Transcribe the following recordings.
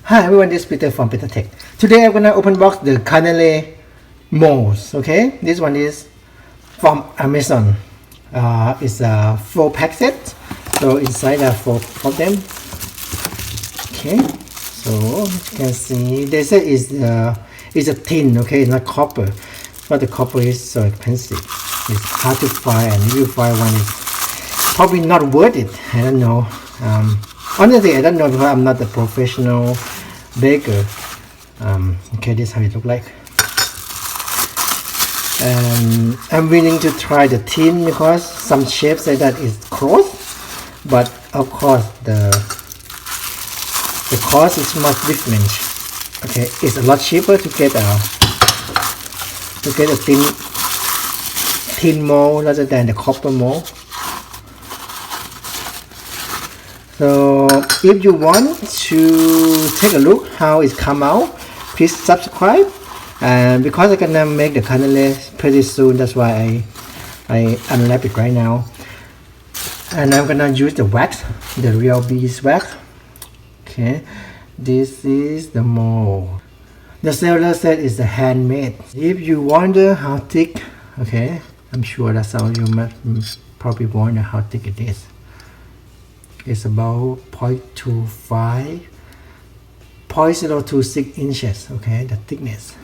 Hi everyone, this is Peter from Peter Tech. Today I'm gonna open box the Canele molds. Okay, this one is from Amazon. It's a 4-pack set. So inside there are 4 of them. Okay, so you can see they say it's a tin. Okay, not copper, but the copper is so expensive. It's hard to find, and if you find one, it's probably not worth it. I don't know. Honestly, I don't know because I'm not a professional baker. Okay, this is how it looks like. And I'm willing to try the tin because some chefs say that it's close, but of course the cost is much different. Okay, it's a lot cheaper to get a tin mold rather than the copper mold. So if you want to take a look how it come out, please subscribe. And because I'm gonna make the canele pretty soon, that's why I unwrap it right now. And I'm gonna use the wax, the real beeswax. Okay, this is the mold. The seller said it's a handmade. If you wonder how thick, okay, I'm sure that's how you must probably wonder how thick it is. It's about 0.026 inches, okay, the thickness.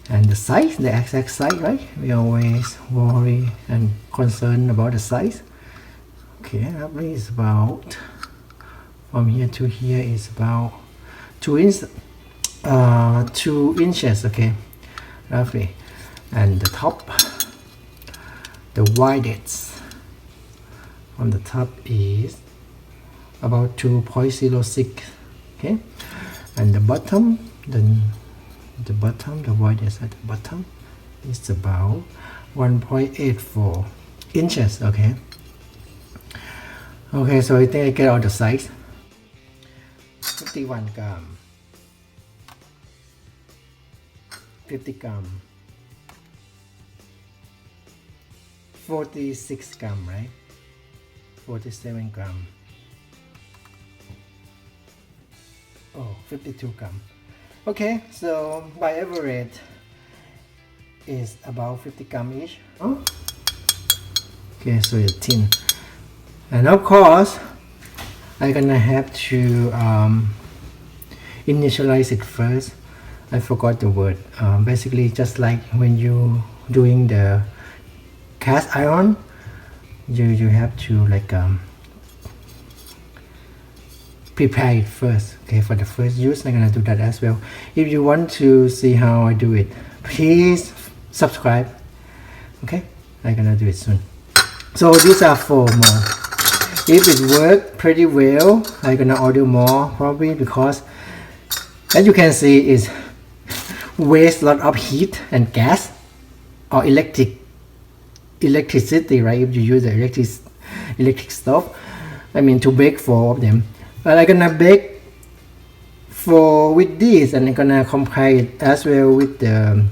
And the size, the exact size, right? We always worry and concerned about the size. Okay, roughly it's about, from here to here is about 2 inches, okay, roughly. And the top, the widest on the top is about 2.06, okay, and the bottom, the widest at the bottom is about 1.84 inches. Okay, so I think I get all the size. 51 gram, 50 gram, 46 gram, right? 47 gram. Oh, 52 gram. Okay, so by average is about 50 gram each. Oh. Okay, so it's tin. And of course I'm gonna have to initialize it first. I forgot the word. Basically just like when you doing the cast iron, you have to like prepare it first. Okay, for the first use I'm gonna do that as well. If you want to see how I do it, please subscribe. Okay, I'm gonna do it soon. So these are 4 more. If it works pretty well, I'm gonna order more probably, because as you can see it wastes a lot of heat and gas or electricity, right? If you use the electric stove, I mean, to bake 4 of them. But I'm gonna bake 4 with this, and I'm gonna compare it as well with the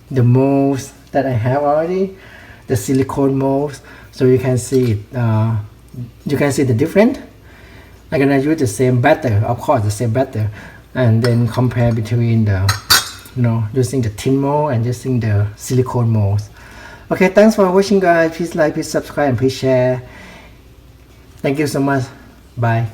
molds that I have already, the silicone molds, so you can see it. You can see the difference. I'm gonna use the same batter, of course, the same batter, and then compare between the, using the tin mold and using the silicone molds. Okay, thanks for watching, guys. Please like, please subscribe, and please share. Thank you so much. Bye.